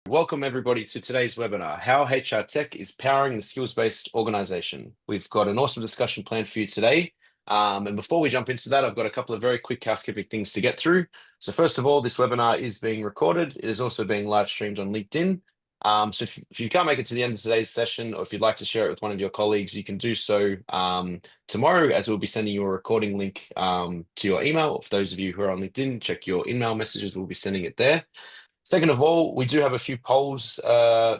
Welcome everybody to today's webinar, How HRTech is Powering the Skills-Based Organization. We've got an awesome discussion planned for you today. And before we jump into that, I've got a couple of very quick housekeeping things to get through. So first of all, this webinar is being recorded. It is also being live streamed on LinkedIn. So if you can't make it to the end of today's session, or if you'd like to share it with one of your colleagues, you can do so tomorrow, as we'll be sending you a recording link to your email. For those of you who are on LinkedIn, check your email messages. We'll be sending it there. Second of all, we do have a few polls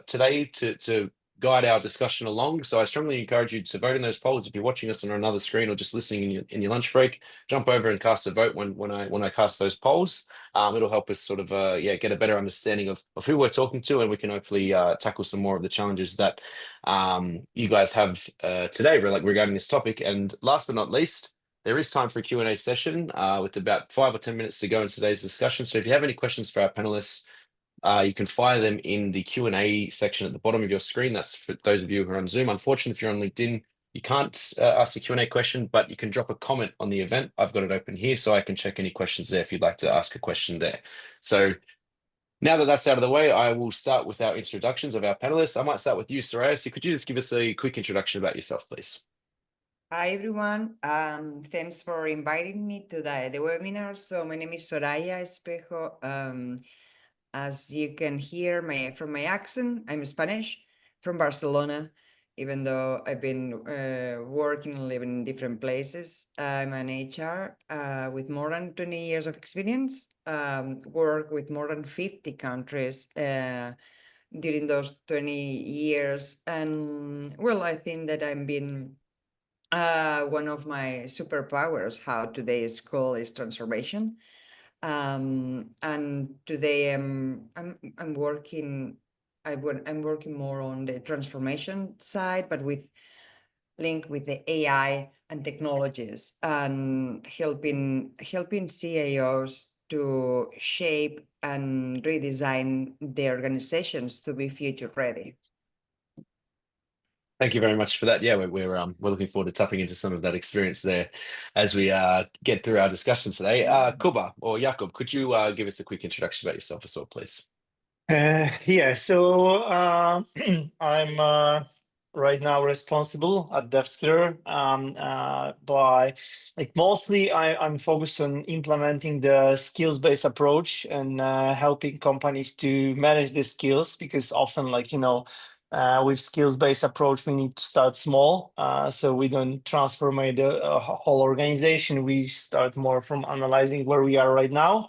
today to guide our discussion along. So I strongly encourage you to vote in those polls. If you're watching us on another screen or just listening in your lunch break, jump over and cast a vote when I cast those polls. It'll help us sort of get a better understanding of who we're talking to, and we can hopefully tackle some more of the challenges that you guys have today regarding this topic. And last but not least, there is time for a Q&A session with about 5 or 10 minutes to go in today's discussion. So if you have any questions for our panelists, you can fire them in the Q&A section at the bottom of your screen. That's for those of you who are on Zoom. Unfortunately, if you're on LinkedIn, you can't ask a Q&A question, but you can drop a comment on the event. I've got it open here, so I can check any questions there if you'd like to ask a question there. So now that that's out of the way, I will start with our introductions of our panelists. I might start with you, Soraya. So could you just give us a quick introduction about yourself, please? Hi, everyone. Thanks for inviting me to the webinar. So my name is Soraya Espejo. As you can hear from my accent, I'm Spanish, from Barcelona, even though I've been working and living in different places. I'm an HR with more than 20 years of experience, work with more than 50 countries during those 20 years. And well, I think that I've been one of my superpowers, how today's call is transformation. And today I'm working more on the transformation side, but with the AI and technologies, and helping CIOs to shape and redesign their organizations to be future ready. Thank you very much for that. Yeah, we're looking forward to tapping into some of that experience there as we get through our discussion today. Kuba or Jakob, could you give us a quick introduction about yourself as well, please? So I'm right now responsible at DevSkiller by mostly I'm focused on implementing the skills-based approach and helping companies to manage the skills, because often with skills-based approach we need to start small, so we don't transform the whole organization. We start more from analyzing where we are right now.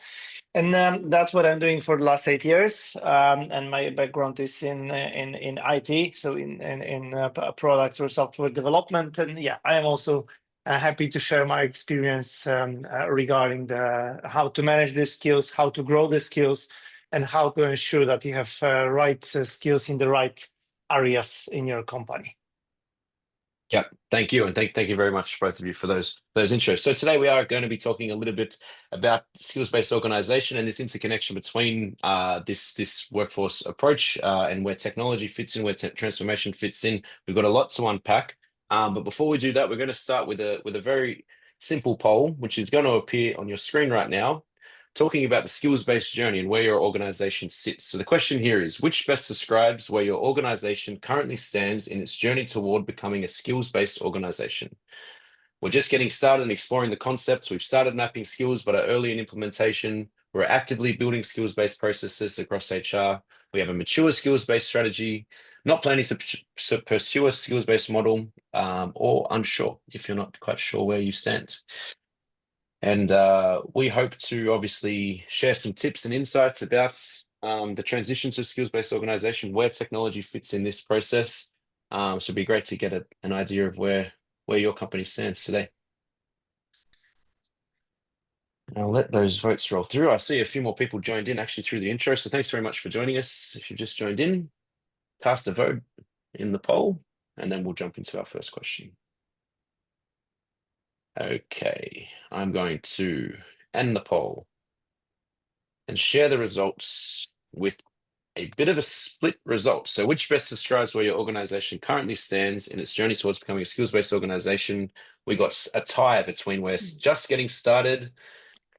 And that's what I'm doing for the last 8 years. And my background is in IT, so in product or software development. And yeah, I am also happy to share my experience regarding how to manage the skills, how to grow the skills, and how to ensure that you have right skills in the right areas in your company. Yeah, thank you. And thank you very much, both of you, for those intros. So today we are going to be talking a little bit about skills-based organization and this interconnection between this workforce approach and where technology fits in, where transformation fits in. We've got a lot to unpack. But before we do that, we're going to start with a very simple poll, which is going to appear on your screen right now, talking about the skills-based journey and where your organization sits. So the question here is, which best describes where your organization currently stands in its journey toward becoming a skills-based organization? We're just getting started and exploring the concepts. We've started mapping skills, but are early in implementation. We're actively building skills-based processes across HR. We have a mature skills-based strategy, not planning to pursue a skills-based model, or unsure if you're not quite sure where you stand. And we hope to obviously share some tips and insights about the transition to a skills-based organization, where technology fits in this process. So it'd be great to get an idea of where your company stands today. And I'll let those votes roll through. I see a few more people joined in actually through the intro. So thanks very much for joining us. If you've just joined in, cast a vote in the poll, and then we'll jump into our first question. Okay, I'm going to end the poll and share the results with a bit of a split result. So which best describes where your organization currently stands in its journey towards becoming a skills-based organization? We got a tie between we're just getting started,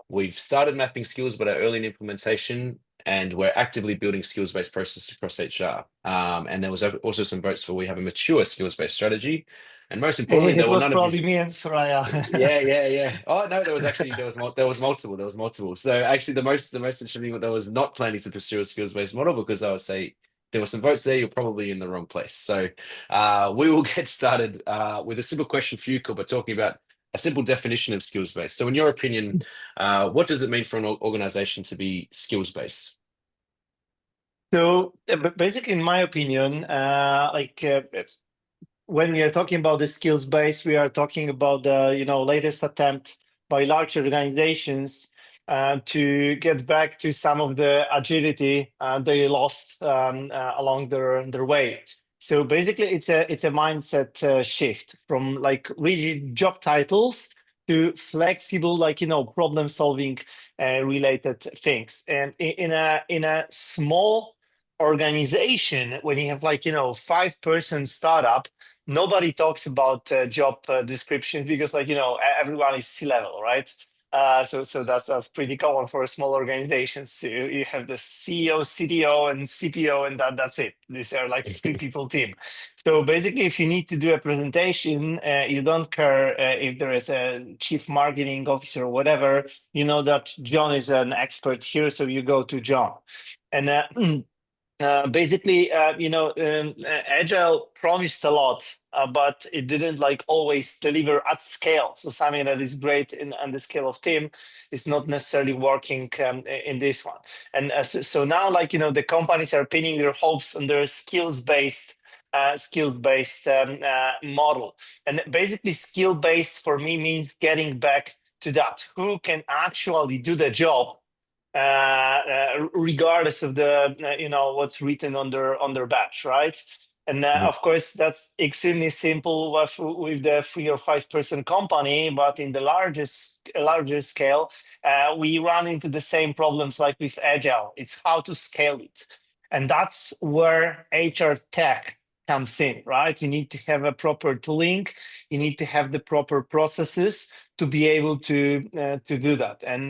we've started mapping skills but are early in implementation, and we're actively building skills-based processes across HR. And there was also some votes for we have a mature skills-based strategy. And most importantly, It there were was none of you. probably me and Soraya. Yeah. Oh no, there was multiple. So actually, the most interesting one, that was not planning to pursue a skills-based model, because I would say there were some votes there. You're probably in the wrong place. So we will get started with a simple question for you, Kuba, talking about a simple definition of skills-based. So in your opinion, what does it mean for an organization to be skills-based? So basically, in my opinion, when we are talking about the skills base, we are talking about the latest attempt by large organizations to get back to some of the agility they lost along their way. So basically, it's a mindset shift from like rigid job titles to flexible, problem solving related things. And in a small organization, when you have 5-person startup, nobody talks about job descriptions, because everyone is C-level, right? So that's pretty common for a small organization. So you have the CEO, CTO, and CPO, and that's it. These are like 3-people team. So basically, if you need to do a presentation, you don't care if there is a chief marketing officer or whatever. You know that John is an expert here, so you go to John. And basically, Agile promised a lot, but it didn't always deliver at scale. So something that is great on the scale of team is not necessarily working in this one. And so now, the companies are pinning their hopes on their skills-based model. And basically, skill-based for me means getting back to that. Who can actually do the job? Regardless of the what's written on their badge, right? And of course, that's extremely simple with the 3 or 5-person company, but in the larger scale, we run into the same problems like with Agile. It's how to scale it, and that's where HRTech comes in, right? You need to have a proper tooling, you need to have the proper processes to be able to do that. And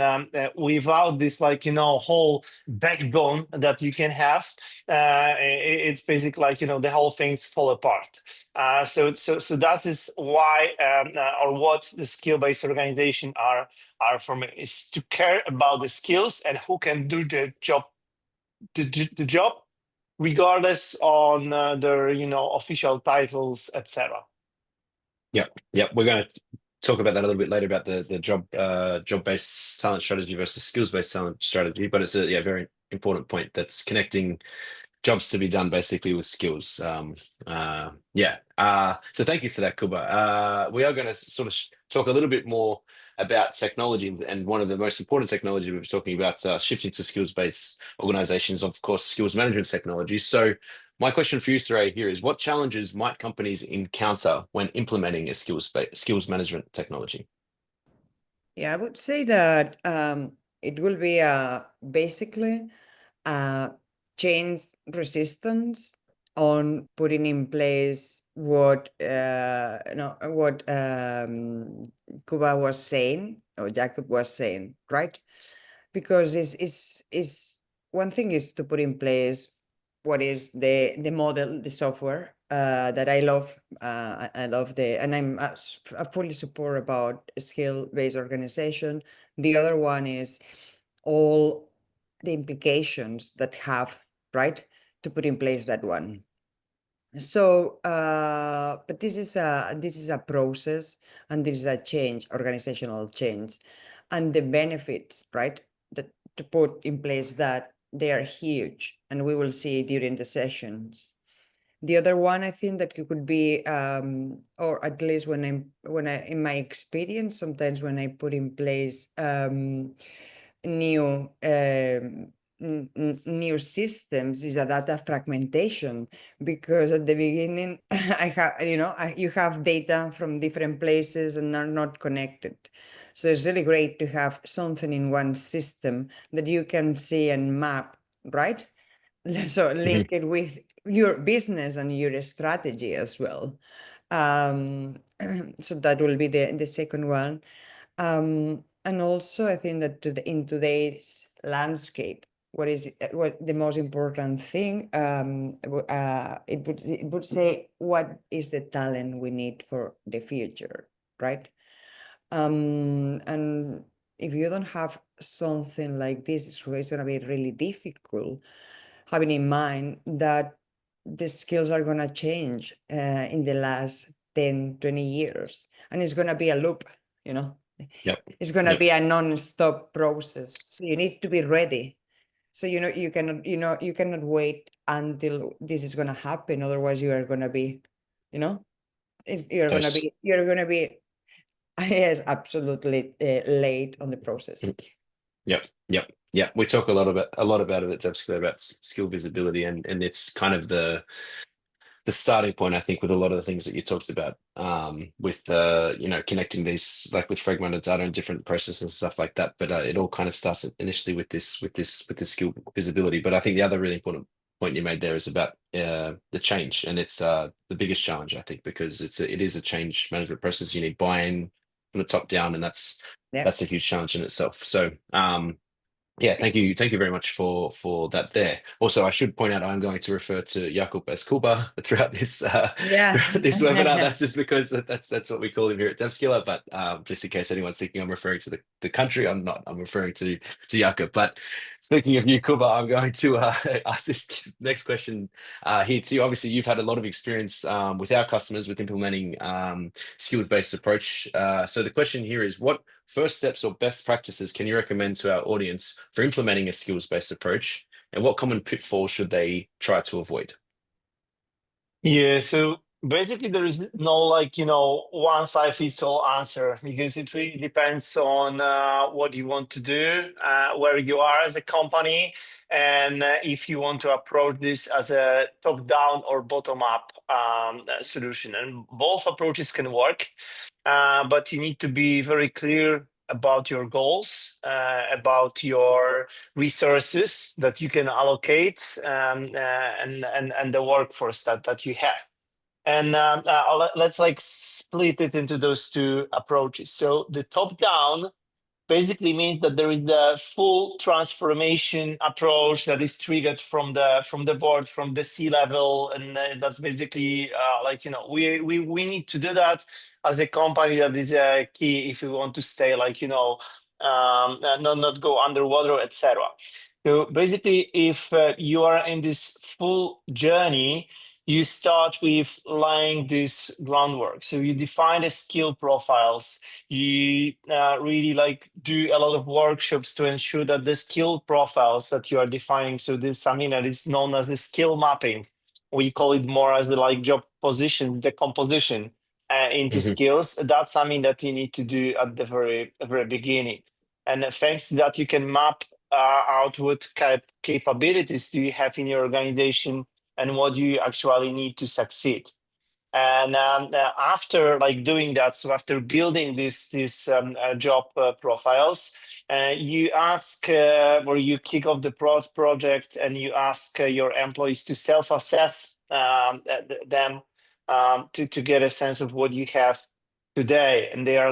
without this whole backbone that you can have, it's basically the whole things fall apart. So that is why or what the skill-based organization are for me, is to care about the skills and who can do the job regardless on their official titles, etc. Yep. We're going to talk about that a little bit later, about the job-based talent strategy versus skills-based talent strategy. But it's a very important point, that's connecting jobs to be done basically with skills. So thank you for that, Kuba. We are going to sort of talk a little bit more about technology, and one of the most important technology we've been talking about, shifting to skills-based organizations, of course, skills management technology. So my question for you, Saray, here is, what challenges might companies encounter when implementing a skills management technology? Yeah, I would say that it will be basically change resistance on putting in place what Kuba was saying, or Jacob was saying, right? Because is one thing is to put in place what is the model, the software that I love. I love and I'm I fully support about skill-based organization. The other one is all the implications that have, right, to put in place that one. So, but this is a process, and this is a change, organizational change, and the benefits, right, that to put in place, that they are huge, and we will see during the sessions. The other one, I think that it could be, or at least when I in my experience, sometimes when I put in place new new systems, is a data fragmentation, because at the beginning I have you have data from different places and are not connected. So it's really great to have something in one system that you can see and map, right? So link it with your business and your strategy as well. So that will be the second one. And also, I think that in today's landscape, what the most important thing. It would say what is the talent we need for the future, right? And if you don't have something like this, it's going to be really difficult, having in mind that the skills are going to change in the last 10, 20 years. And it's going to be a loop, you know. Yep. It's going to Yep. be a non-stop process. So you need to be ready. So, you cannot wait until this is going to happen. Otherwise, you are going to be, you're going to be, yes, absolutely late on the process. Yep. We talk a lot about it at DevSkiller about skill visibility, and it's kind of the starting point, I think, with a lot of the things that you talked about, with connecting these, like with fragmented data and different processes and stuff like that. But it all kind of starts initially with this skill visibility. But I think the other really important point you made there is about the change, and it's the biggest challenge, I think, because it is a change management process. You need buy-in from the top down, and that's a huge challenge in itself. So yeah, thank you very much for that there. Also, I should point out I'm going to refer to Jakub as Kuba throughout this throughout this webinar. That's just because that's what we call him here at DevSkiller. But just in case anyone's thinking I'm referring to the country, I'm not. I'm referring to Jakub. But speaking of you, Kuba, I'm going to ask this next question here too. Obviously, you've had a lot of experience with our customers with implementing skills-based approach. So the question here is, what first steps or best practices can you recommend to our audience for implementing a skills-based approach, and what common pitfalls should they try to avoid? Yeah, so basically there is no one size fits all answer, because it really depends on what you want to do, where you are as a company, and if you want to approach this as a top-down or bottom-up solution. And both approaches can work, but you need to be very clear about your goals, about your resources that you can allocate, and the workforce that you have. And let's split it into those two approaches. So the top-down basically means that there is the full transformation approach that is triggered from the board, from the C-level, and that's basically we need to do that as a company. That is key if we want to stay not go underwater, etc. So basically, if you are in this full journey, you start with laying this groundwork. So you define the skill profiles. You really do a lot of workshops to ensure that the skill profiles that you are defining. So this is something that is known as the skill mapping. We call it more as the job position, the composition into skills. That's something that you need to do at the very beginning. And thanks to that, you can map out what capabilities do you have in your organization and what you actually need to succeed. And after doing that, so after building these job profiles, you ask or you kick off the project, and you ask your employees to self-assess them to get a sense of what you have today. And they are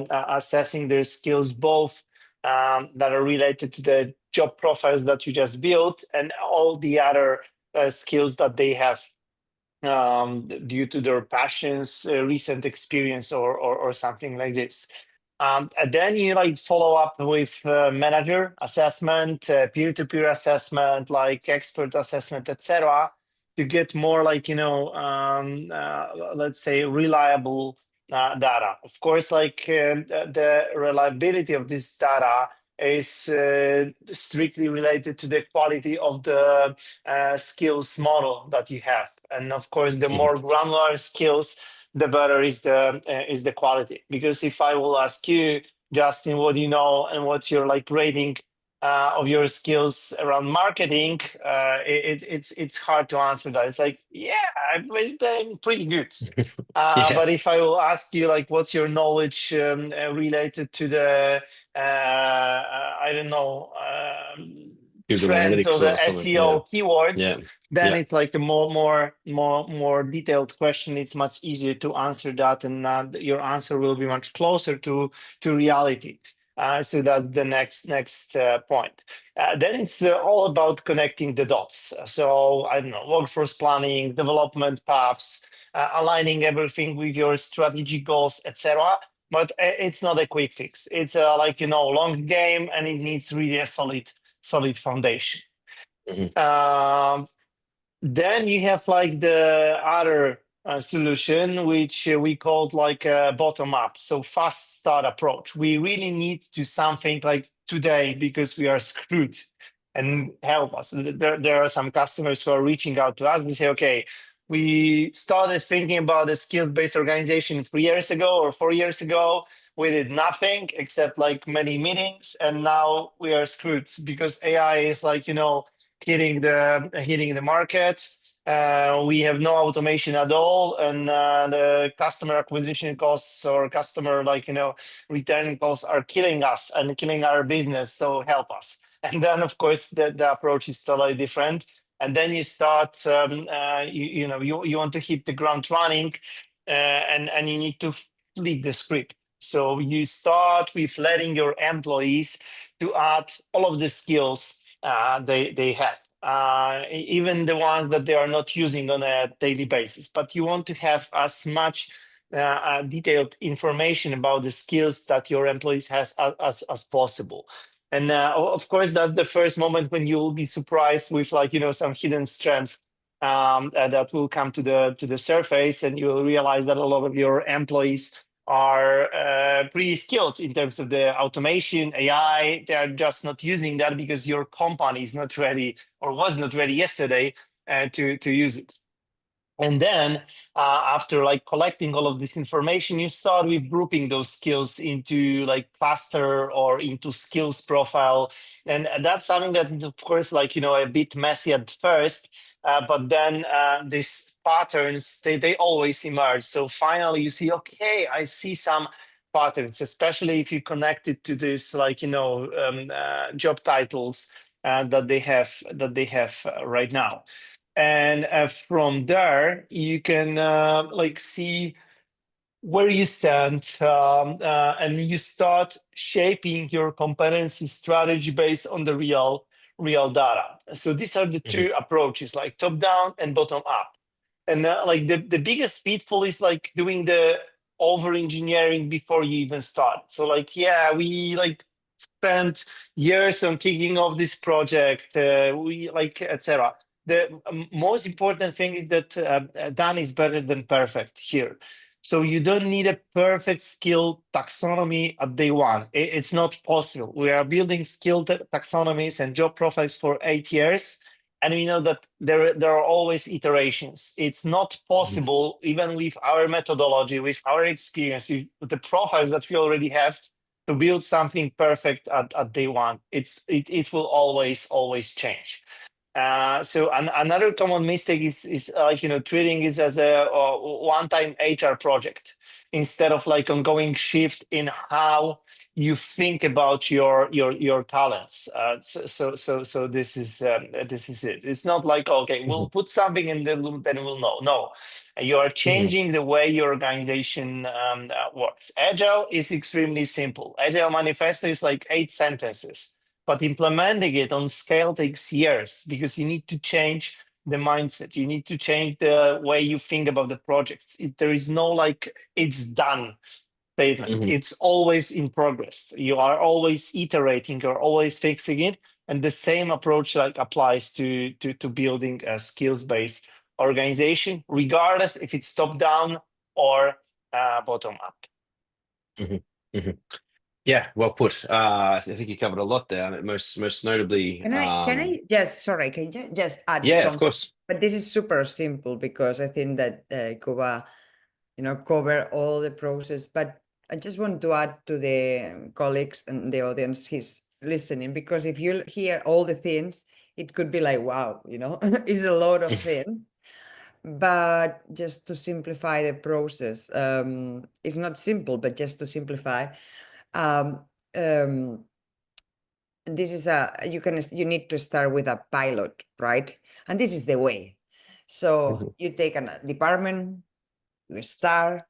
assessing their skills, both that are related to the job profiles that you just built and all the other skills that they have due to their passions, recent experience, or something like this. And then you follow up with manager assessment, peer-to-peer assessment, expert assessment, etc., to get more let's say reliable data. Of course, the reliability of this data is strictly related to the quality of the skills model that you have. And of course, the more granular skills, the better is the quality. Because if I will ask you, Justin, what do you know and what's your rating of your skills around marketing, it's hard to answer that. It's I'm pretty good. But if I will ask you, what's your knowledge related to the I don't know, trends or the SEO keywords, then it's a more detailed question. It's much easier to answer that, and your answer will be much closer to reality. So that's the next point. Then it's all about connecting the dots. So I don't know, workforce planning, development paths, aligning everything with your strategic goals, etc. But it's not a quick fix. It's like long game, and it needs really a solid foundation. Then you have like the other solution, which we called like a bottom up. So fast start approach. We really need to something like today because we are screwed, and help us. There are some customers who are reaching out to us. We say, okay, we started thinking about a skills-based organization 3 years ago or 4 years ago. We did nothing except like many meetings, and now we are screwed because AI is like, hitting the market. We have no automation at all, and the customer acquisition costs or customer return costs are killing us and killing our business. So help us. And then of course the approach is totally different. And then you start, you want to hit the ground running, and you need to flip the script. So you start with letting your employees to add all of the skills they have, even the ones that they are not using on a daily basis. But you want to have as much detailed information about the skills that your employees has as possible. And of course, that's the first moment when you will be surprised with some hidden strength that will come to the surface, and you will realize that a lot of your employees are pretty skilled in terms of the automation, AI. They are just not using that because your company is not ready or was not ready yesterday to use it. And then after collecting all of this information, you start with grouping those skills into cluster or into skills profile. And that's something that is, of course, a bit messy at first, but then these patterns, they always emerge. So finally you see, okay, I see some patterns, especially if you connect it to this job titles that they have right now. And from there you can see where you stand, and you start shaping your competency strategy based on the real data. So these are the two approaches, like top down and bottom up. And the biggest pitfall is doing the over engineering before you even start. So we spent years on kicking off this project, we etc. The most important thing is that done is better than perfect here. So you don't need a perfect skill taxonomy at day one. It's not possible. We are building skill taxonomies and job profiles for 8 years, and we know that there are always iterations. It's not possible, even with our methodology, with our experience, with the profiles that we already have, to build something perfect at day one. It will always change. So another common mistake is treating it as a one-time HR project instead of ongoing shift in how you think about your talents. So this is it. It's not like, okay, we'll put something in the loop, then we'll know. No, you are changing the way your organization works. Agile is extremely simple. Agile manifesto is 8 sentences. But implementing it on scale takes years because you need to change the mindset. You need to change the way you think about the projects. There is no it's done statement. It's always in progress. You are always iterating. You're always fixing it. And the same approach applies to building a skills-based organization, regardless if it's top down or bottom up. Yeah, well put. I think you covered a lot there. Most notably, can I just add yeah, something? of course. But this is super simple because I think that Kuba, cover all the process. But I just want to add to the colleagues and the audience who's listening, because if you hear all the things, it could be like, wow, it's a lot of things. But just to simplify the process, it's not simple, but just to simplify, this is you need to start with a pilot, right? And this is the way. So you take a department, you start,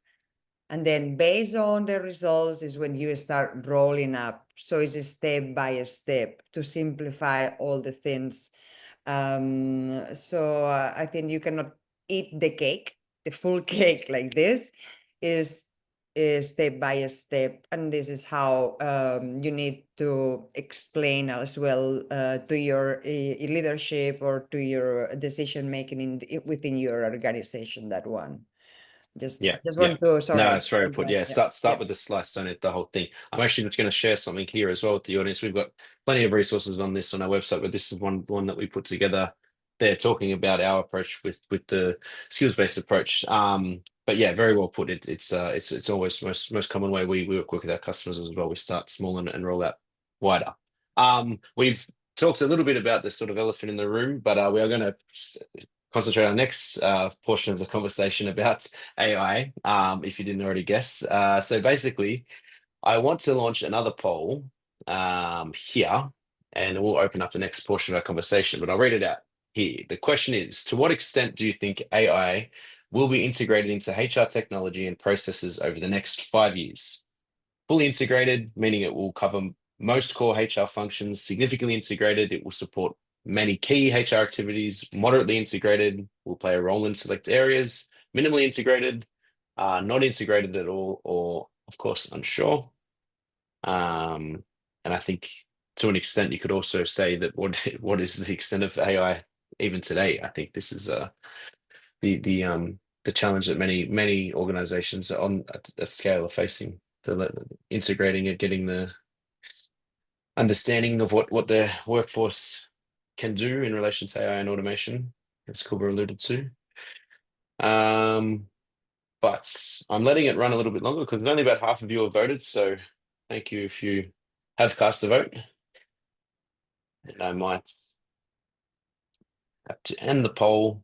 And then based on the results is when you start rolling up. So it's a step by step to simplify all the things. So I think you cannot eat the cake, the full cake like this is step by step. And this is how you need to explain as well to your leadership or to your decision making within your organization, that one. Yeah, I just yeah. want to, sorry. No, it's very important. Yeah, start Yeah. with the slice, don't it? The whole thing. I'm actually just going to share something here as well with the audience. We've got plenty of resources on this on our website, but this is one that we put together. They're talking about our approach with the skills-based approach. But yeah, very well put. It's always most common way we work with our customers as well. We start small and roll out wider. We've talked a little bit about this sort of elephant in the room, but we are going to concentrate our next portion of the conversation about AI, if you didn't already guess. So basically, I want to launch another poll here, and we'll open up the next portion of our conversation, but I'll read it out here. The question is, to what extent do you think AI will be integrated into HR technology and processes over the next 5 years? Fully integrated, meaning it will cover most core HR functions. Significantly integrated, it will support many key HR activities. Moderately integrated, will play a role in select areas. Minimally integrated, not integrated at all, or of course unsure. And I think to an extent you could also say that what is the extent of AI even today? I think this is the challenge that many organizations on a scale are facing. Integrating it, getting the understanding of what their workforce can do in relation to AI and automation, as Kuba alluded to. But I'm letting it run a little bit longer because only about half of you have voted. So thank you if you have cast a vote. And I might have to end the poll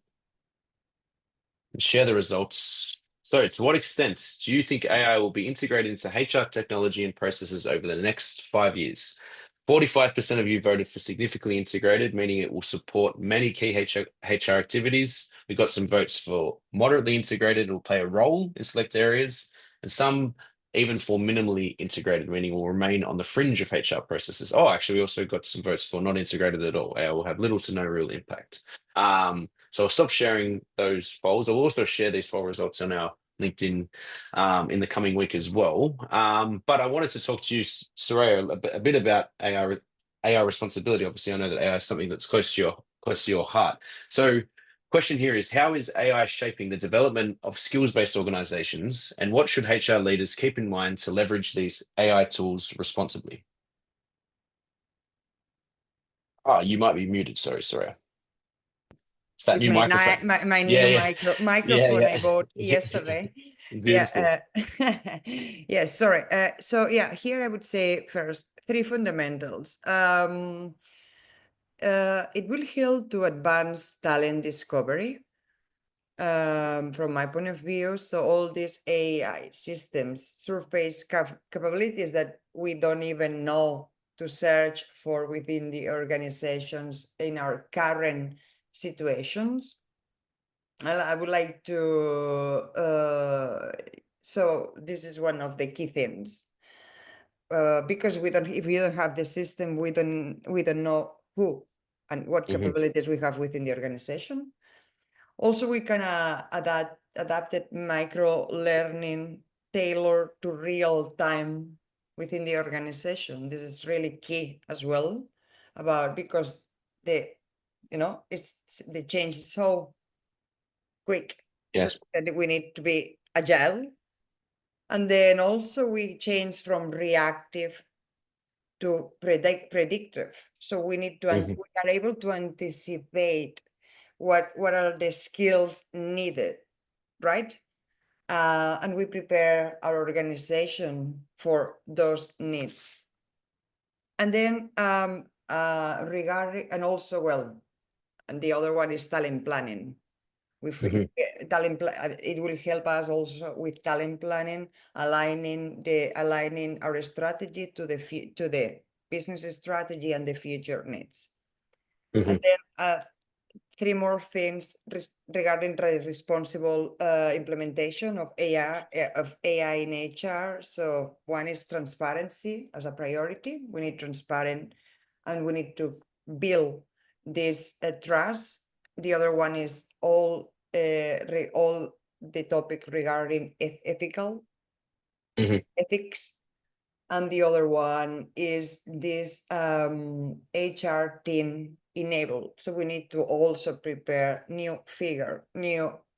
and share the results. So to what extent do you think AI will be integrated into HR technology and processes over the next 5 years? 45% of you voted for significantly integrated, meaning it will support many key HR activities. We got some votes for moderately integrated, it will play a role in select areas, and some even for minimally integrated, meaning will remain on the fringe of HR processes. Oh, actually, we also got some votes for not integrated at all. AI will have little to no real impact. So I'll stop sharing those polls. I'll also share these poll results on our LinkedIn in the coming week as well. But I wanted to talk to you, Soraya, a bit about AI responsibility. Obviously, I know that AI is something that's close to your heart. So question here is, how is AI shaping the development of skills-based organizations, and what should HR leaders keep in mind to leverage these AI tools responsibly? Oh, you might be muted. Sorry, Soraya. It's that new microphone. My new microphone I bought yesterday. Beautiful. Yeah, sorry. So yeah, here I would say first 3 fundamentals. It will help to advance talent discovery. From my point of view, so all these AI systems surface capabilities that we don't even know to search for within the organizations in our current situations. I would like to, so this is one of the key things. Because if we don't have the system, we don't know who and what capabilities we have within the organization. Also, we can adapted micro learning tailored to real time within the organization. This is really key as well, because the change is so quick. Yes. So that we need to be agile. And then also we change from reactive to predictive. So we need to we are able to anticipate what are the skills needed, right? And we prepare our organization for those needs. And then regarding, and also, well, and the other one is talent planning. It will help us also with talent planning, aligning our strategy to the business strategy and the future needs. And then three more things regarding responsible implementation of AI in HR. So one is transparency as a priority. We need transparent, and we need to build this trust. The other one is all the topic regarding ethical ethics. And the other one is this HR team enabled. So we need to also prepare new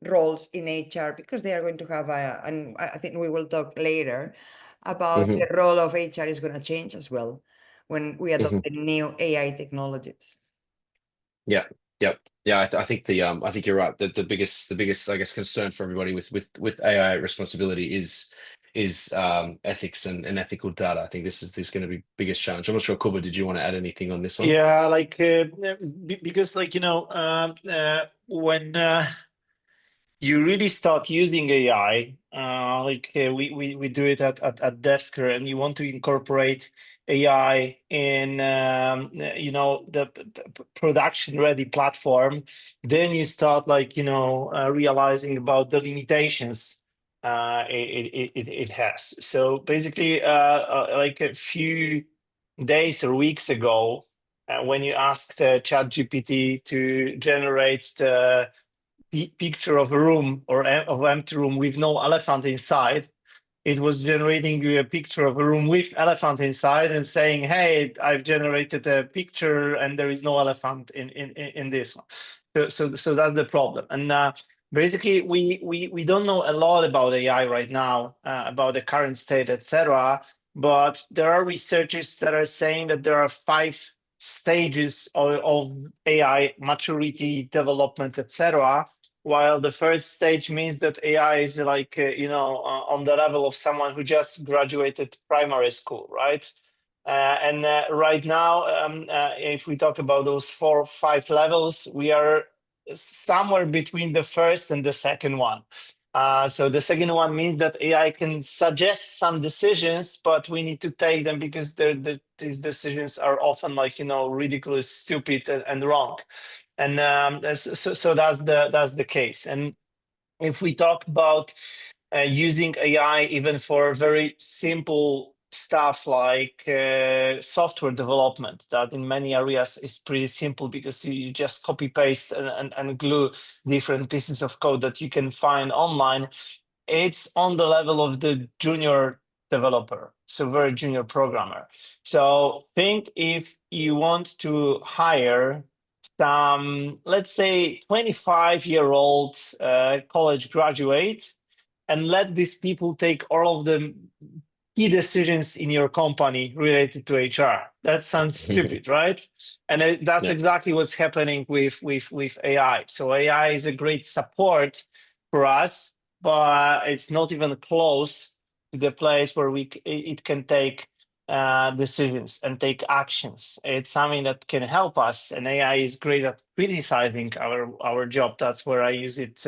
roles in HR, because they are going to have and I think we will talk later about the role of HR is going to change as well when we adopt the new AI technologies. Yeah. Yep. Yeah, I think I think you're right. The biggest I guess concern for everybody with AI responsibility is ethics and ethical data. I think this is going to be biggest challenge. I'm not sure, Kuba, did you want to add anything on this one? Yeah, like because like when you really start using AI, we do it at Devsker, and you want to incorporate AI in the production ready platform, then you start realizing about the limitations it has. So basically, like a few days or weeks ago, when you asked ChatGPT to generate the picture of a room or of empty room with no elephant inside, it was generating you a picture of a room with elephant inside and saying, "Hey, I've generated a picture and there is no elephant in this one." So that's the problem. And basically, we don't know a lot about AI right now, about the current state, etc. But there are researchers that are saying that there are 5 stages of AI maturity, development, etc. While the first stage means that AI is like, on the level of someone who just graduated primary school, right? And right now, if we talk about those 4 or 5 levels, we are somewhere between the first and the second one. So the second one means that AI can suggest some decisions, but we need to take them because these decisions are often ridiculous, stupid, and wrong. And so that's the case. And if we talk about using AI even for very simple stuff like software development, that in many areas is pretty simple because you just copy paste and glue different pieces of code that you can find online. It's on the level of the junior developer, so very junior programmer. So think if you want to hire some, let's say, 25-year-old college graduate, and let these people take all of the key decisions in your company related to HR. That sounds stupid, right? And that's exactly what's happening with AI. So AI is a great support for us, but it's not even close to the place where it can take decisions and take actions. It's something that can help us, and AI is great at criticizing our job. That's where I use it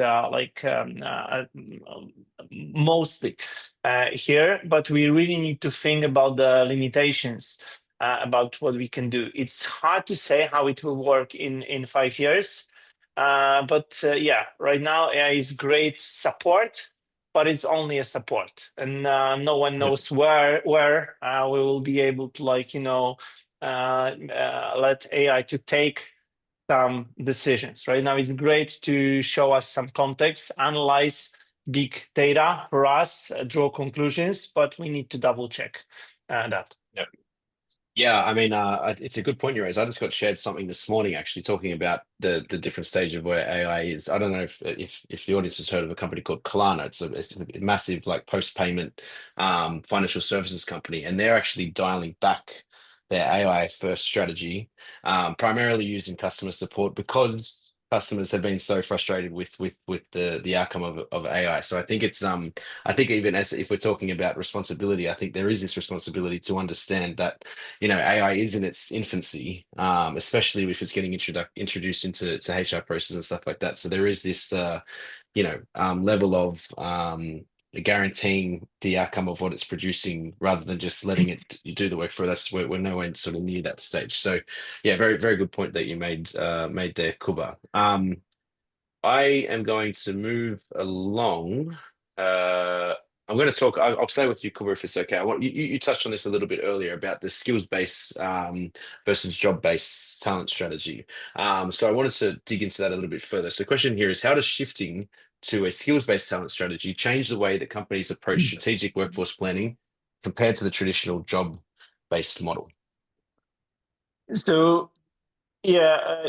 mostly here. But we really need to think about the limitations about what we can do. It's hard to say how it will work in 5 years. But right now AI is great support, but it's only a support, and no one knows where we will be able to let AI to take some decisions. Right now, it's great to show us some context, analyze big data for us, draw conclusions, but we need to double check that. Yeah, I mean, it's a good point you raised. I just got shared something this morning, actually, talking about the different stage of where AI is. I don't know if the audience has heard of a company called Klarna. It's a massive post-payment financial services company, and they're actually dialing back their AI first strategy, primarily using customer support because customers have been so frustrated with the outcome of AI. So I think it's I think even as if we're talking about responsibility, I think there is this responsibility to understand that AI is in its infancy, especially if it's getting introduced into HR processes and stuff like that. So there is this level of guaranteeing the outcome of what it's producing rather than just letting it you do the work for us. We're nowhere sort of near that stage. So yeah, very, very good point that you made there, Kuba. I am going to move along. I'm going to talk. I'll stay with you, Kuba, if it's okay. I want you touched on this a little bit earlier about the skills-based versus job-based talent strategy. So I wanted to dig into that a little bit further. So the question here is, how does shifting to a skills-based talent strategy change the way that companies approach strategic workforce planning compared to the traditional job-based model? So yeah,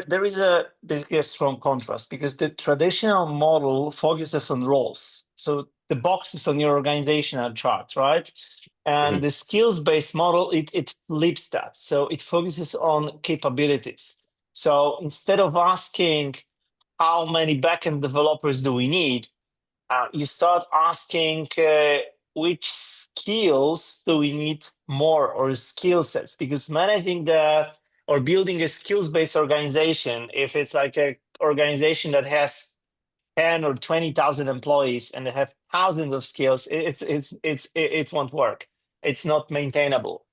there is basically a strong contrast because the traditional model focuses on roles. So the boxes on your organizational chart, right? And the skills-based model, it flips that. So it focuses on capabilities. So instead of asking how many backend developers do we need, you start asking which skills do we need more, or skill sets, because managing or building a skills-based organization, if it's like a organization that has 10 or 20,000 employees and they have thousands of skills, it won't work. It's not maintainable.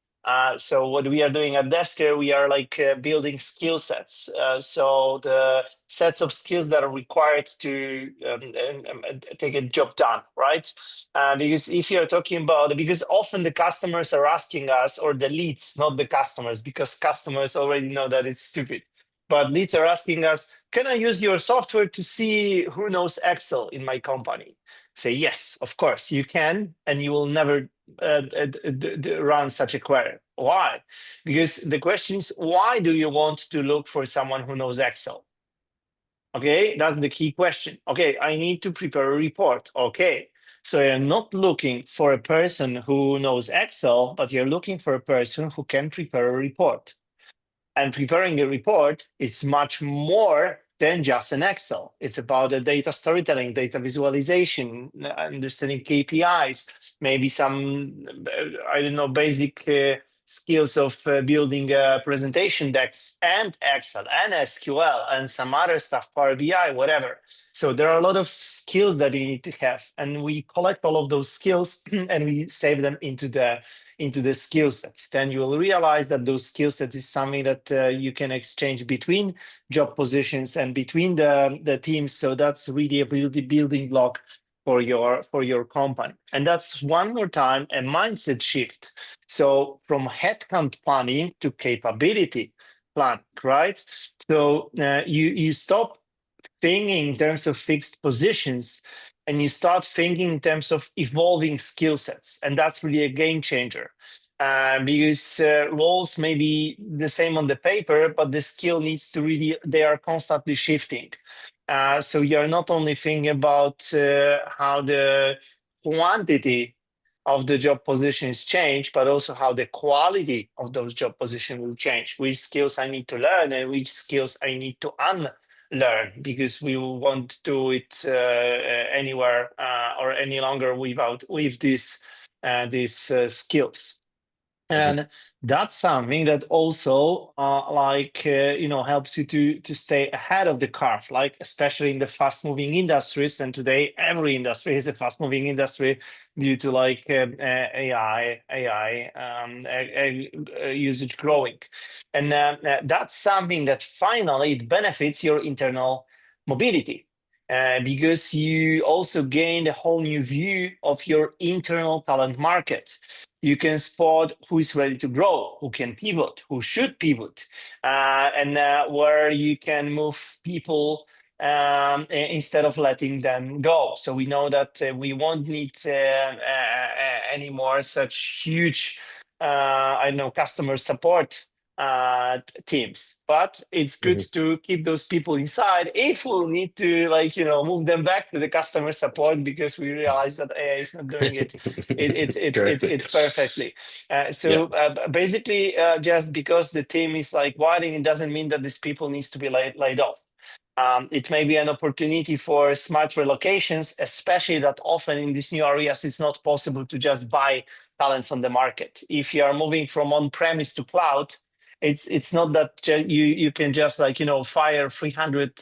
So what we are doing at DevScare, we are like building skill sets. So the sets of skills that are required to take a job done, right? Because if you're talking about, because often the customers are asking us, or the leads, not the customers, because customers already know that it's stupid. But leads are asking us, can I use your software to see who knows Excel in my company? Say, yes, of course you can, and you will never run such a query. Why? Because the question is, why do you want to look for someone who knows Excel? Okay, that's the key question. Okay, I need to prepare a report. Okay, so you're not looking for a person who knows Excel, but you're looking for a person who can prepare a report. And preparing a report is much more than just an Excel. It's about the data storytelling, data visualization, understanding KPIs, maybe some, I don't know, basic skills of building presentation decks and Excel and SQL and some other stuff, Power BI, whatever. So there are a lot of skills that you need to have. And we collect all of those skills and we save them into the skill sets. Then you will realize that those skill sets is something that you can exchange between job positions and between the teams. So that's really a building block for your company. And that's one more time a mindset shift. So from headcount planning to capability planning, right? So you stop thinking in terms of fixed positions and you start thinking in terms of evolving skill sets. And that's really a game changer because roles may be the same on the paper, but the skill needs to really, they are constantly shifting. So you're not only thinking about how the quantity of the job positions change, but also how the quality of those job positions will change, which skills I need to learn and which skills I need to unlearn, because we won't do it anywhere or any longer with these skills. And that's something that also helps you to stay ahead of the curve, like especially in the fast moving industries. And today every industry is a fast moving industry due to AI usage growing. And that's something that finally it benefits your internal mobility. Because you also gain a whole new view of your internal talent market. You can spot who is ready to grow, who can pivot, who should pivot, and where you can move people instead of letting them go. So we know that we won't need anymore such huge, customer support teams, but it's good to keep those people inside if we'll need to move them back to the customer support because we realize that AI is not doing it's perfectly. Basically just because the team is widening, it doesn't mean that these people needs to be laid off. It may be an opportunity for smart relocations, especially that often in these new areas, it's not possible to just buy talents on the market. If you are moving from on-premise to cloud, It's not that you can just like, fire 300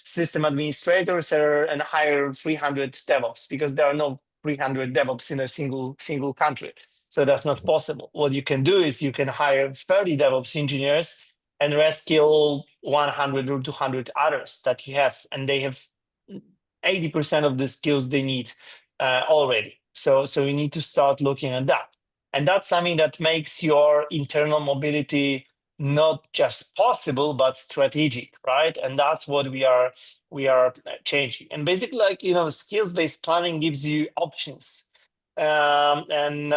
system administrators and hire 300 DevOps, because there are no 300 DevOps in a single country. So that's not possible. What you can do is you can hire 30 DevOps engineers and reskill 100 or 200 others that you have, and they have 80% of the skills they need already. So you need to start looking at that. And that's something that makes your internal mobility not just possible, but strategic, right? And that's what we are changing. And basically, like, skills-based planning gives you options. In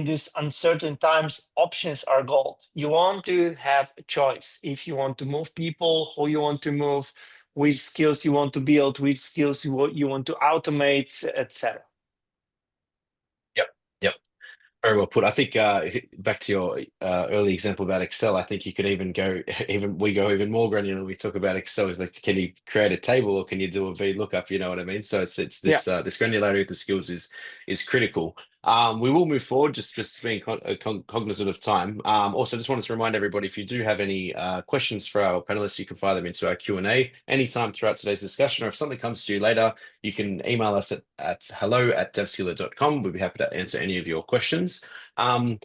these uncertain times, options are gold. You want to have a choice. If you want to move people, who you want to move, which skills you want to build, which skills you want to automate, etc. Yep. Very well put. I think back to your early example about Excel, I think you could even go even more granular. We talk about Excel is like, can you create a table or can you do a VLOOKUP? You know what I mean? So it's this this granularity of the skills is critical. We will move forward, just being cognizant of time. Also, just wanted to remind everybody, if you do have any questions for our panelists, you can fire them into our Q&A anytime throughout today's discussion, or if something comes to you later, you can email us at hello@devskiller.com. We'll be happy to answer any of your questions. Going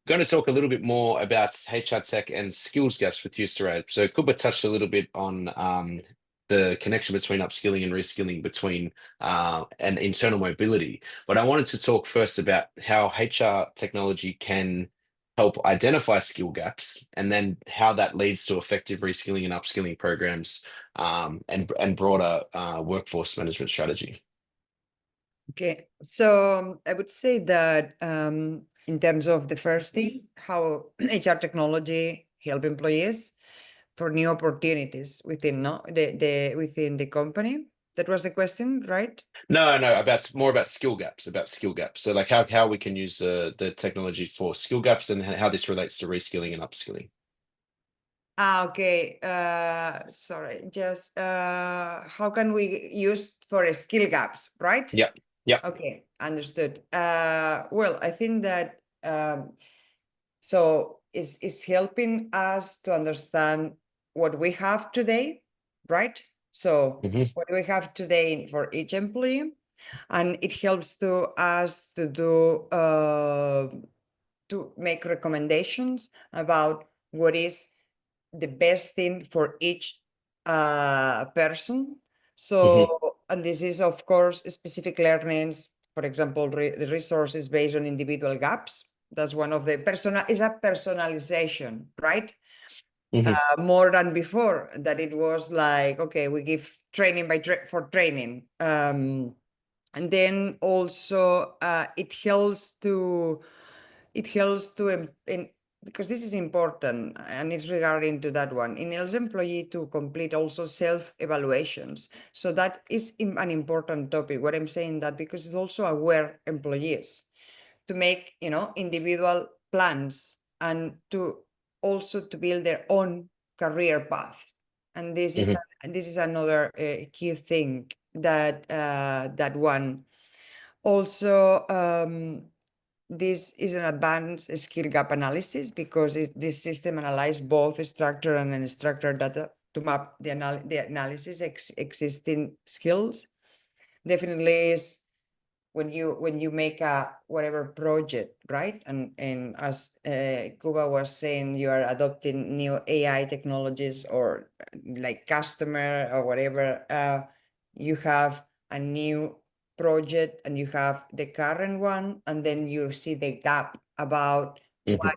to talk a little bit more about HRTech and skills gaps with you, Saraj. So Kuba touched a little bit on the connection between upskilling and reskilling between and internal mobility. But I wanted to talk first about how HR technology can help identify skill gaps, and then how that leads to effective reskilling and upskilling programs and broader workforce management strategy. Okay, so I would say that in terms of the first thing, how HR technology help employees for new opportunities within within the company. That was the question, right? No, more about skill gaps. So like how we can use the technology for skill gaps, and how this relates to reskilling and upskilling. Okay. Sorry. Just how can we use for skill gaps, right? Yep. Okay, understood. Well, I think that so it's helping us to understand what we have today, right? So what we have today for each employee, and it helps to us to do to make recommendations about what is the best thing for each person. So, and this is of course specific learnings, for example, the resources based on individual gaps. That's one of the is a personalization, right? More than before, that it was like, okay, we give training for training. And then also it helps to because this is important, and it's regarding to that one. It helps employee to complete also self-evaluations. So that is an important topic. What I'm saying that because it's also aware employees to make, individual plans, and to also to build their own career path. And this is another key thing that that one. Also, this is an advanced skill gap analysis, because this system analyzes both structured and unstructured data to map the analysis existing skills. Definitely is when you make a whatever project, right? And as Kuba was saying, you are adopting new AI technologies, or like customer or whatever, you have a new project and you have the current one, and then you see the gap about what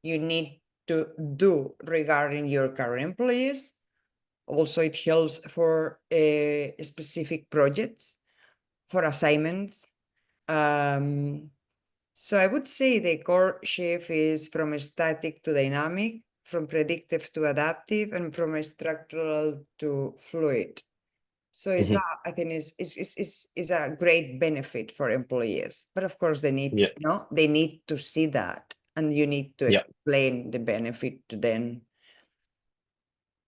you need to do regarding your current employees. Also, it helps for specific projects, for assignments. So I would say the core shift is from static to dynamic, from predictive to adaptive, and from structural to fluid. So it's I think is a great benefit for employees, but of course they need they need to see that, and you need to explain the benefit to them.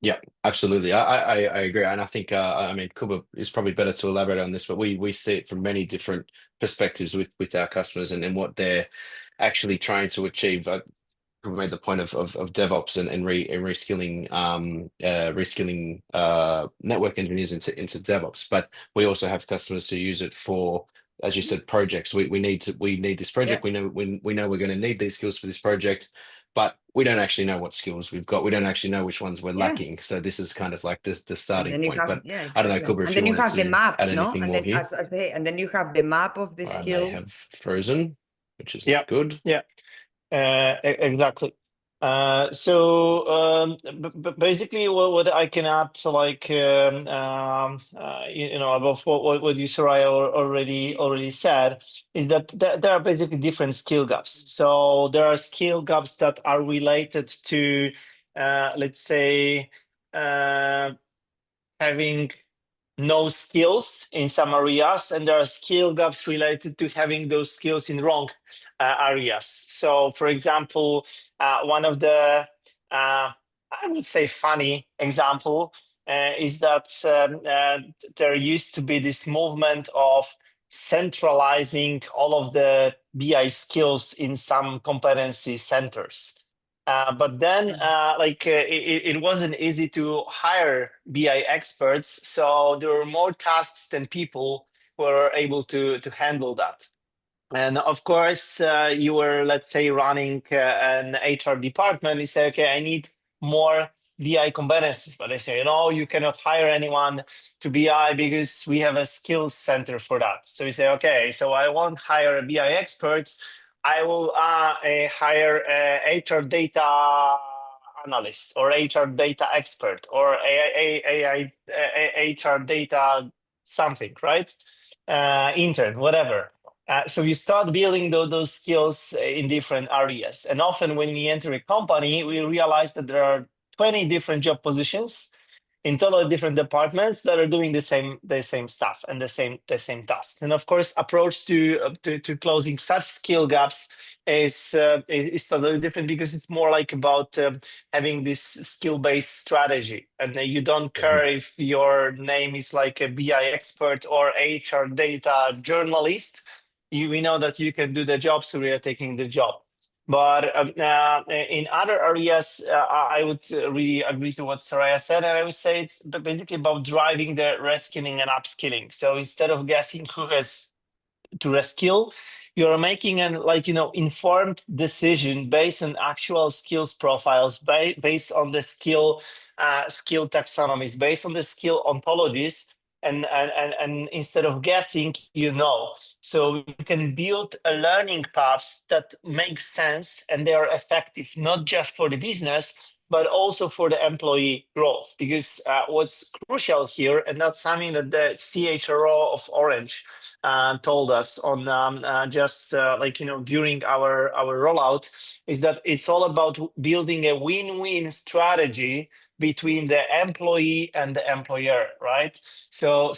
Yeah, absolutely. I agree, and I think I mean, Kuba is probably better to elaborate on this, but we see it from many different perspectives with our customers and what they're actually trying to achieve. made the point of DevOps and reskilling network engineers into DevOps, but we also have customers who use it for, as you said, projects. We need this project. Yeah. We know we're going to need these skills for this project, but we don't actually know what skills we've got. We don't actually know which ones we're Yeah. lacking. So this is kind of like the And starting then you point. have, But yeah, I don't know, exactly. Cooper, if And you then you wanted have the to map, add no? anything And more then here. as they, and then you have the map of the I may skill. have frozen, which is Yeah. not good. Yeah. Exactly. So basically, what I can add to like about what you Soraya already said is that there are basically different skill gaps. So there are skill gaps that are related to let's say having no skills in some areas, and there are skill gaps related to having those skills in wrong areas. So, for example, one of the I would say funny example is that there used to be this movement of centralizing all of the BI skills in some competency centers. But then, it wasn't easy to hire BI experts, so there were more tasks than people were able to handle that. And of course, you were, let's say, running an HR department. You say, okay, I need more BI competencies, but they say, you cannot hire anyone to BI because we have a skills center for that. So you say, okay, so I won't hire a BI expert. I will hire a HR data analyst or HR data expert or AI HR data something, right? Intern, whatever. So you start building those skills in different areas. And often when we enter a company, we realize that there are 20 different job positions in totally different departments that are doing the same stuff and the same task. And of course, approach to closing such skill gaps is totally different, because it's more like about having this skill-based strategy, and you don't care if your name is like a BI expert or HR data journalist. We know that you can do the job, so we are taking the job. But in other areas, I would really agree to what Soraya said, and I would say it's basically about driving the reskilling and upskilling. So instead of guessing who has to reskill, you're making an informed decision based on actual skills profiles, based on the skill taxonomies, based on the skill ontologies. And instead of guessing, so you can build a learning paths that make sense and they are effective, not just for the business, but also for the employee growth. Because what's crucial here, and that's something that the CHRO of Orange told us on during our rollout, is that it's all about building a win-win strategy between the employee and the employer, right? So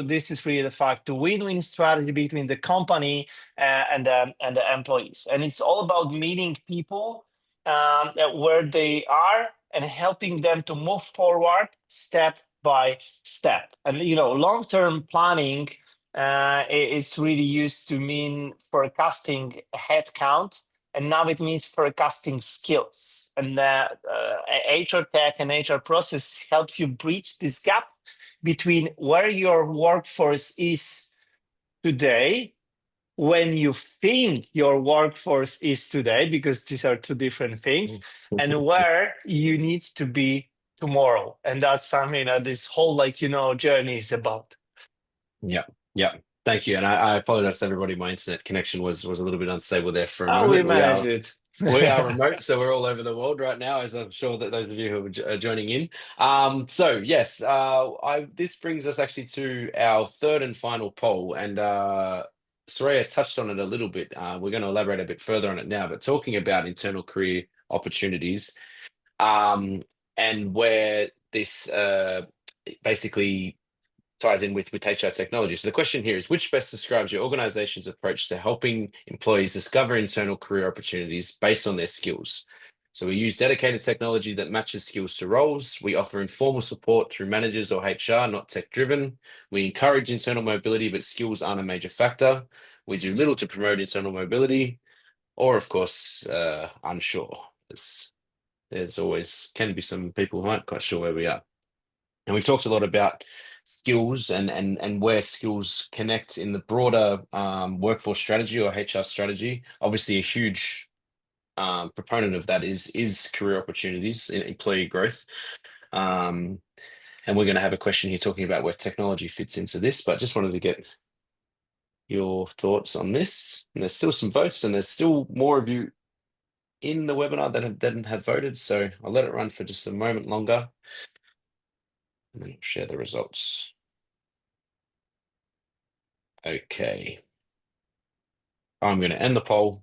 this is really the fact: the win-win strategy between the company and the employees, and it's all about meeting people where they are and helping them to move forward step by step. And long-term planning it's really used to mean forecasting headcount, and now it means forecasting skills. And HRTech and HR process helps you bridge this gap between where your workforce is today, when you think your workforce is today, because these are two different things, and where you need to be tomorrow. And that's something that this whole journey is about. Yeah. Thank you. And I apologize to everybody. My internet connection was a little bit unstable there for a Oh, moment. we managed it. We are remote, so we're all over the world right now, as I'm sure that those of you who are joining in. So yes, this brings us actually to our third and final poll, and Soraya touched on it a little bit. We're going to elaborate a bit further on it now, but talking about internal career opportunities, and where this basically ties in with HR technology. So the question here is, which best describes your organization's approach to helping employees discover internal career opportunities based on their skills? So we use dedicated technology that matches skills to roles. We offer informal support through managers or HR, not tech-driven. We encourage internal mobility, but skills aren't a major factor. We do little to promote internal mobility, or of course, unsure. there's always can be some people who aren't quite sure where we are. And we've talked a lot about skills and where skills connect in the broader workforce strategy or HR strategy. Obviously, a huge proponent of that is career opportunities, employee growth. And we're going to have a question here talking about where technology fits into this, but just wanted to get your thoughts on this. And there's still some votes, and there's still more of you in the webinar that have voted. So I'll let it run for just a moment longer, and then I'll share the results. Okay. I'm going to end the poll,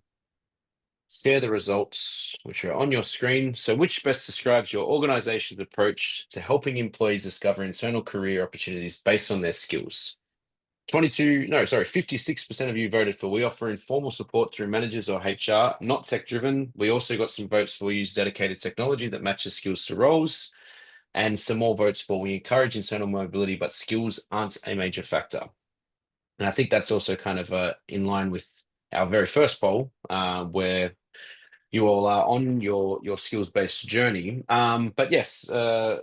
share the results, which are on your screen. So which best describes your organization's approach to helping employees discover internal career opportunities based on their skills? 56% of you voted for we offer informal support through managers or HR, not tech driven. We also got some votes for we use dedicated technology that matches skills to roles, and some more votes for we encourage internal mobility, but skills aren't a major factor. And I think that's also kind of in line with our very first poll, where you all are on your skills-based journey. But yes,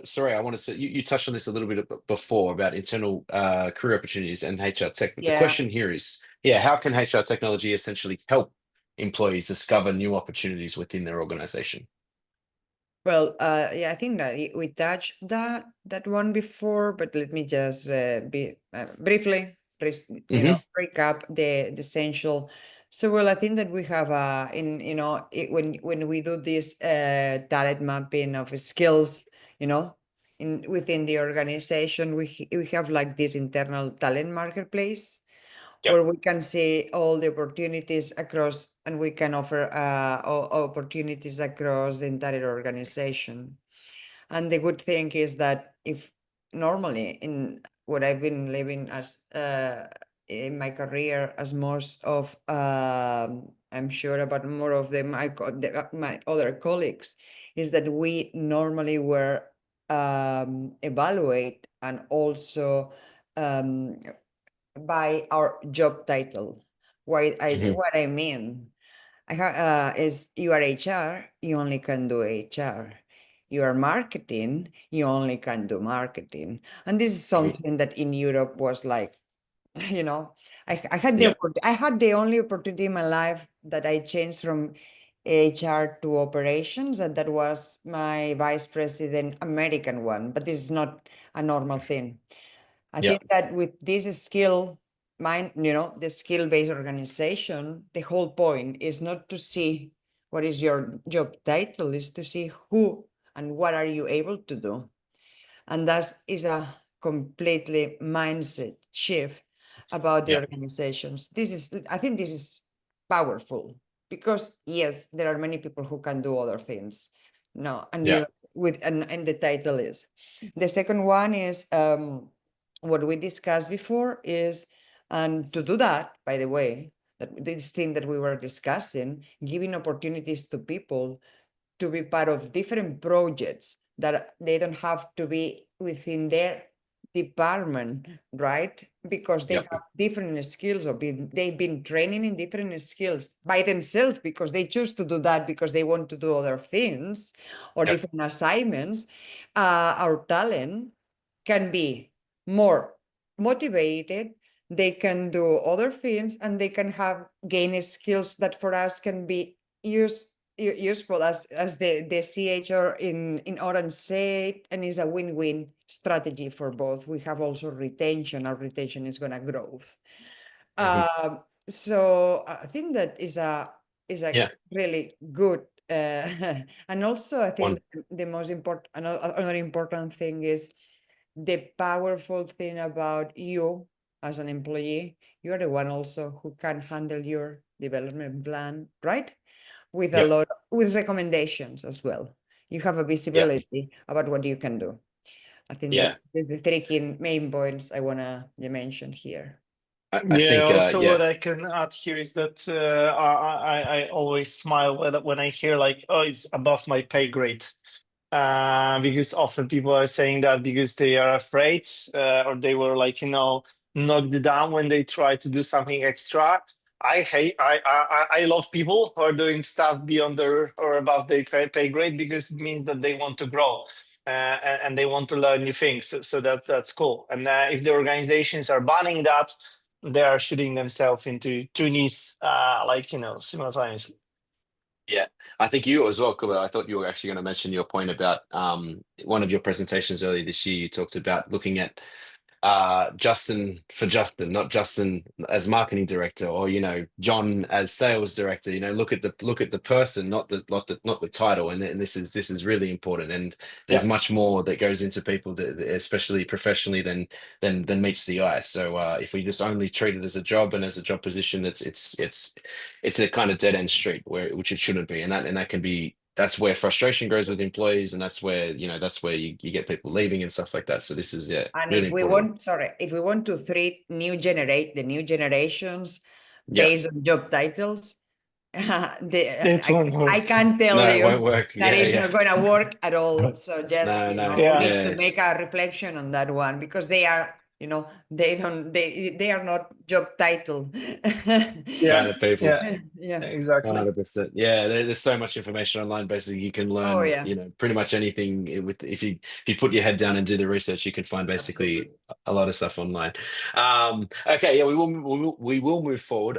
sorry, I wanted to, you touched on this a little bit before about internal career opportunities and HR tech. But the question here is, how can HR technology essentially help employees discover new opportunities within their organization? Well, I think that we touched that one before, but let me just briefly, recap the essential. So, well, I think that we have when we do this talent mapping of skills, within the organization, we have like this internal talent marketplace. Yep. Where we can see all the opportunities across, and we can offer opportunities across the entire organization. And the good thing is that if normally in what I've been living as in my career, as most of I'm sure about more of my other colleagues, is that we normally were evaluate and also by our job title. What I mean, is you are HR, you only can do HR. You are marketing, you only can do marketing. And this is something that in Europe was like, I had the only opportunity in my life that I changed from HR to operations, and that was my vice president American one, but this is not a normal thing. I think that with this the skill-based organization, the whole point is not to see what is your job title, is to see who and what are you able to do. And that is a completely mindset shift about the organizations. I think this is powerful because yes, there are many people who can do other things. No, and and the title is. The second one is what we discussed before is, and to do that, by the way, that this thing that we were discussing, giving opportunities to people to be part of different projects that they don't have to be within their department, right? Because they have different skills, or they've been training in different skills by themselves because they choose to do that because they want to do other things or different assignments. Our talent can be more motivated, they can do other things, and they can have gain skills that for us can be useful as the CHR in Orange said, and is a win-win strategy for both. We have also retention. Our retention is going to grow. So I think that is a really good and also I think the most important, another important thing is the powerful thing about you as an employee. You're the one also who can handle your development plan, right? With a lot with recommendations as well. You have a visibility about what you can do. I think that is the three key main points I want to mention here. I think also what I can add here is that I always smile when I hear like, oh, it's above my pay grade. Because often people are saying that because they are afraid or they were like, knocked down when they try to do something extra. I love people who are doing stuff beyond their or above their pay grade, because it means that they want to grow, and they want to learn new things. So that's cool. And if the organizations are banning that, they are shooting themselves into two knees, simultaneously. Yeah, I think you as well, Kuba. I thought you were actually going to mention your point about one of your presentations earlier this year. You talked about looking at Justin for Justin, not Justin as marketing director, or John as sales director. Look at the person, not the title. And this is really important. And there's Yeah. much more that goes into people, especially professionally, than meets the eye. So if we just only treat it as a job and as a job position, it's a kind of dead end street which it shouldn't be. And that can be. That's where frustration grows with employees, and that's where you get people leaving and stuff like that. So this is And really if we important. want, sorry, if we want to treat the new generations Yeah. based on job titles, It won't work. I can't tell No, it you won't work. that Yeah, it's yeah. not going to work at all. So just, No, no. we Yeah. need to Yeah. make a reflection on that one, because they are, they are not job title. Yeah. Kind of people. Yeah. Yeah. Exactly. 100%. Yeah, there's so much information online. Basically, you can Oh, learn, yeah. pretty much anything with if you put your head down and do the research, you can find basically Absolutely. a lot of stuff online. Okay, yeah, we will move forward.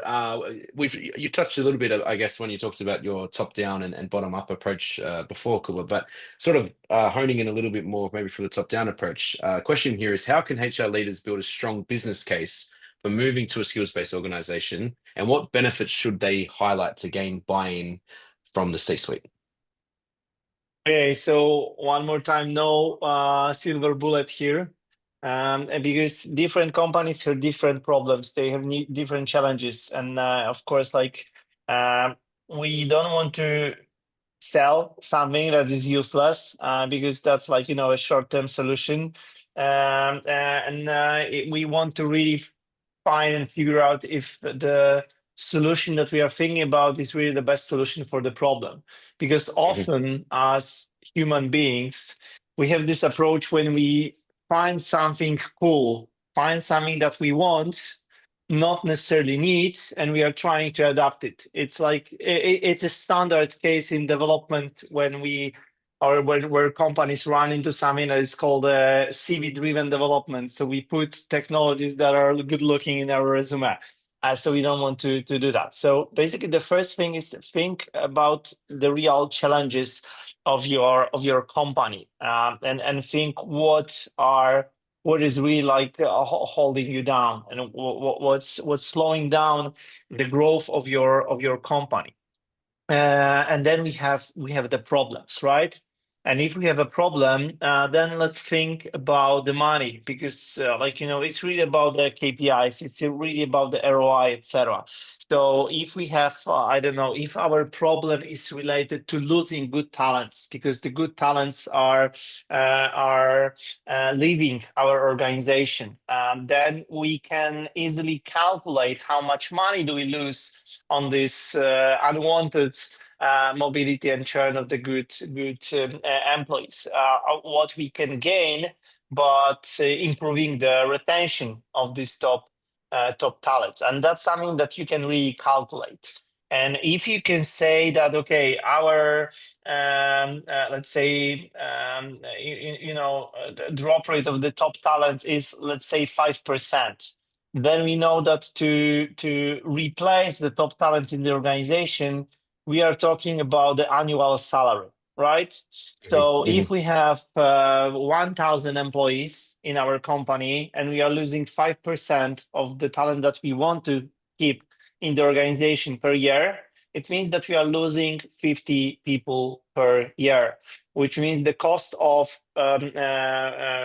You touched a little bit, I guess, when you talked about your top down and bottom up approach before, Kuba, but sort of honing in a little bit more, maybe for the top down approach. Question here is, how can HR leaders build a strong business case for moving to a skills-based organization, and what benefits should they highlight to gain buy-in from the C-suite? Okay, so one more time, no silver bullet here, and because different companies have different problems, they have different challenges, and of course, we don't want to sell something that is useless, because that's a short-term solution, we want to really find and figure out if the solution that we are thinking about is really the best solution for the problem. Because often, as human beings, we have this approach when we find something cool, find something that we want, not necessarily need, and we are trying to adapt it. It's like it's a standard case in development when where companies run into something that is called CV-driven development. So we put technologies that are good looking in our resume. So we don't want to do that. So basically, the first thing is think about the real challenges of your company, and think what is really holding you down, and what's slowing down the growth of your company. And then we have the problems, right? And if we have a problem, then let's think about the money, because it's really about the KPIs, it's really about the ROI, etc. So if we have, I don't know, if our problem is related to losing good talents, because the good talents are leaving our organization, then we can easily calculate how much money do we lose on this unwanted mobility and churn of the good employees. What we can gain, but improving the retention of these top talents, and that's something that you can really calculate. And if you can say that, okay, our let's say the drop rate of the top talent is, let's say, 5%, then we know that to replace the top talent in the organization, we are talking about the annual salary, right? So if we have 1,000 employees in our company and we are losing 5% of the talent that we want to keep in the organization per year, it means that we are losing 50 people per year, which means the cost of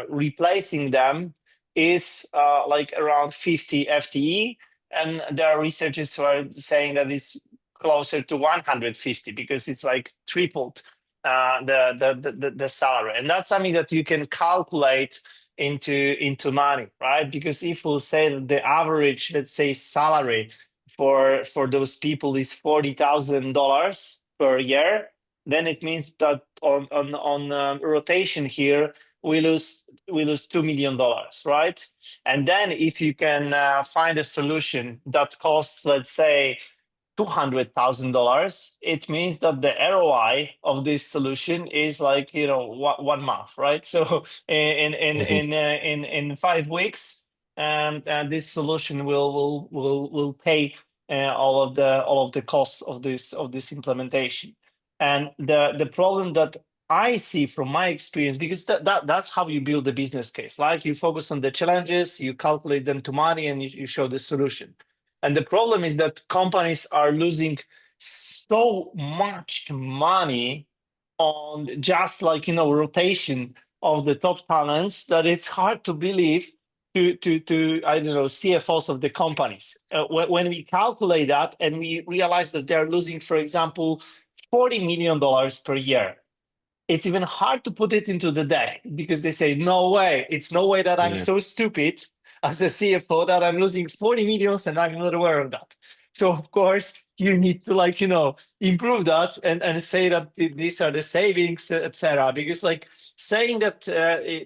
replacing them is around 50 FTE. And there are researchers who are saying that it's closer to 150, because it's tripled the salary. And that's something that you can calculate into money, right? Because if we'll say that the average, let's say, salary for those people is $40,000 per year, then it means that on rotation here, we lose $2 million, right? And then if you can find a solution that costs, let's say, $200,000, it means that the ROI of this solution is like, 1 month, right? So in 5 weeks, this solution will pay all of the costs of this implementation. And the problem that I see from my experience, because that's how you build a business case. Like, you focus on the challenges, you calculate them to money, and you show the solution. And the problem is that companies are losing so much money on just rotation of the top talents, that it's hard to believe to I don't know, CFOs of the companies. When we calculate that and we realize that they're losing, for example, $40 million per year, it's even hard to put it into the deck, because they say, no way, it's no way that I'm so stupid as a CFO that I'm losing 40 millions and I'm not aware of that. So of course you need to improve that and say that these are the savings, etc. Because saying that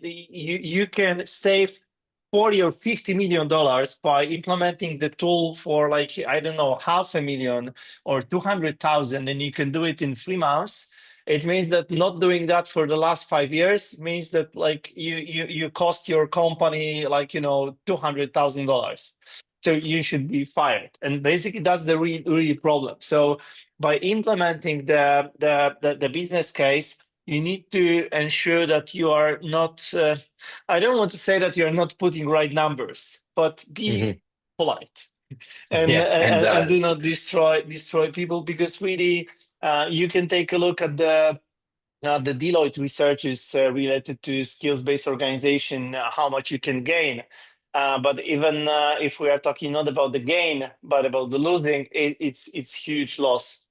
you can save 40 or $50 million by implementing the tool for I don't know, $500,000 or 200,000, and you can do it in 3 months. It means that not doing that for the last 5 years means that you cost your company $200,000. So you should be fired. And basically that's the really problem. So by implementing the business case, you need to ensure that you are not, I don't want to say that you're not putting right numbers, but be polite. And do not destroy people, because really you can take a look at the Deloitte researches related to skills-based organization, how much you can gain. But even if we are talking not about the gain, but about the losing, it's huge loss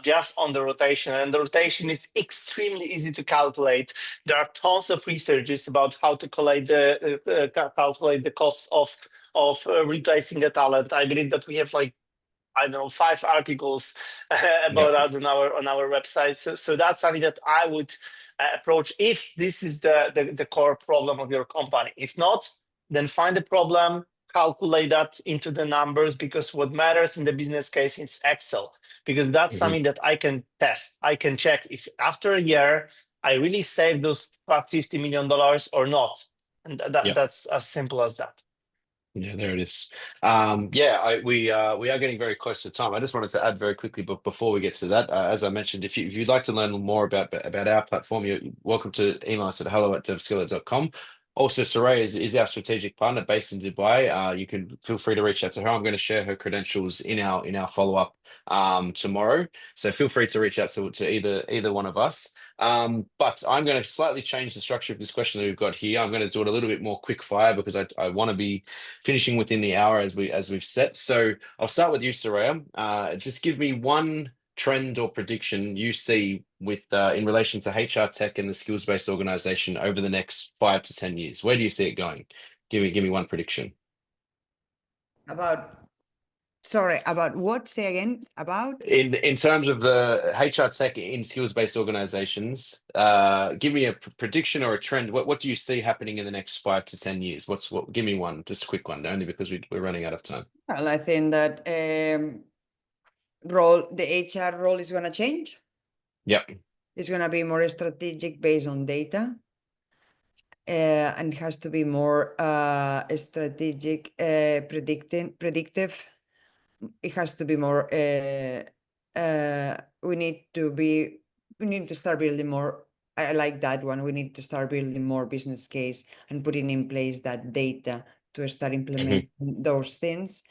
just on the rotation. And the rotation is extremely easy to calculate. There are tons of researches about how to calculate the costs of replacing a talent. I believe that we have I don't know, 5 articles about that on our website. So that's something that I would approach if this is the core problem of your company. If not, then find the problem, calculate that into the numbers, because what matters in the business case is Excel, because that's something that I can test. I can check if after a year I really saved those $50 million or not. And that's as simple as that. Yeah, there it is. We are getting very close to time. I just wanted to add very quickly, but before we get to that, as I mentioned, if you'd like to learn more about our platform, you're welcome to email us at hello@devskiller.com. Also, Soraya is our strategic partner based in Dubai. You can feel free to reach out to her. I'm going to share her credentials in our follow-up tomorrow. So feel free to reach out to either one of us. But I'm going to slightly change the structure of this question that we've got here. I'm going to do it a little bit more quick fire, because I want to be finishing within the hour as we've set. So I'll start with you, Soraya. Just give me one trend or prediction you see with in relation to HR tech and the skills-based organization over the next 5 to 10 years. Where do you see it going? Give me one prediction. About what? Say again. About in terms of the HR tech in skills-based organizations, give me a prediction or a trend. What do you see happening in the next 5 to 10 years? Give me one, just a quick one, only because we're running out of time. Well, I think that the HR role is going to change. Yep. It's going to be more strategic based on data. And it has to be more strategic, predictive. It has to be more. We need to start building more. I like that one. We need to start building more business case and putting in place that data to start implementing those things.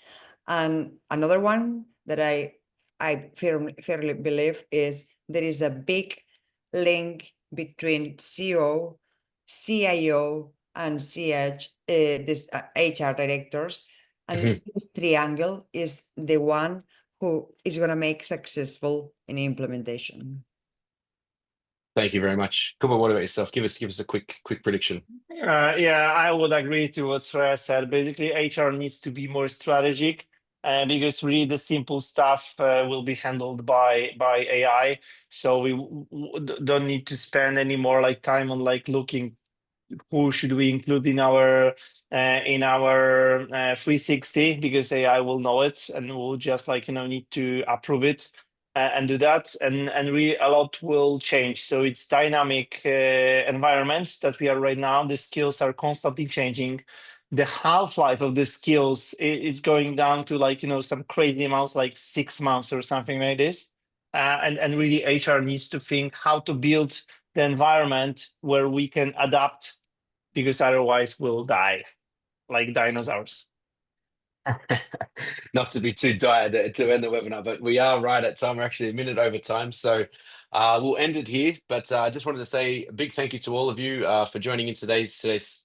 And another one that I firmly believe is there is a big link between CEO, CIO, and this HR directors. And this triangle is the one who is going to make successful in implementation. Thank you very much. Kuba, what about yourself? Give us a quick prediction. I would agree to what Freya said. Basically, HR needs to be more strategic, because really the simple stuff will be handled by AI. So we don't need to spend any more time on looking who should we include in our 360, because AI will know it and will just like need to approve it and do that, and really a lot will change. So it's dynamic environment that we are right now. The skills are constantly changing. The half-life of the skills is going down to like some crazy amounts, like 6 months or something like this. And really HR needs to think how to build the environment where we can adapt, because otherwise we'll die like dinosaurs. Not to be too dire to end the webinar, but we are right at time. We're actually a minute over time. So we'll end it here. But I just wanted to say a big thank you to all of you for joining in today's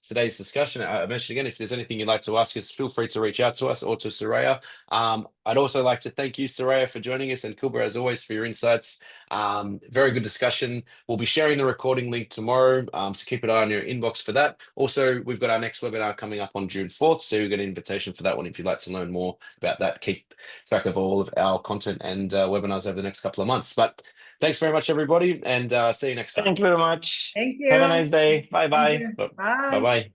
discussion. I mentioned again, if there's anything you'd like to ask us, feel free to reach out to us or to Soraya. I'd also like to thank you, Soraya, for joining us, and Kuba, as always, for your insights. Very good discussion. We'll be sharing the recording link tomorrow, so keep an eye on your inbox for that. Also, we've got our next webinar coming up on June 4th, so you'll get an invitation for that one if you'd like to learn more about that. Keep track of all of our content and webinars over the next couple of months. But thanks very much, everybody, and see you next time. Thank you very much. Thank you. Have a nice day. Bye Thank bye. you. Bye Bye. bye.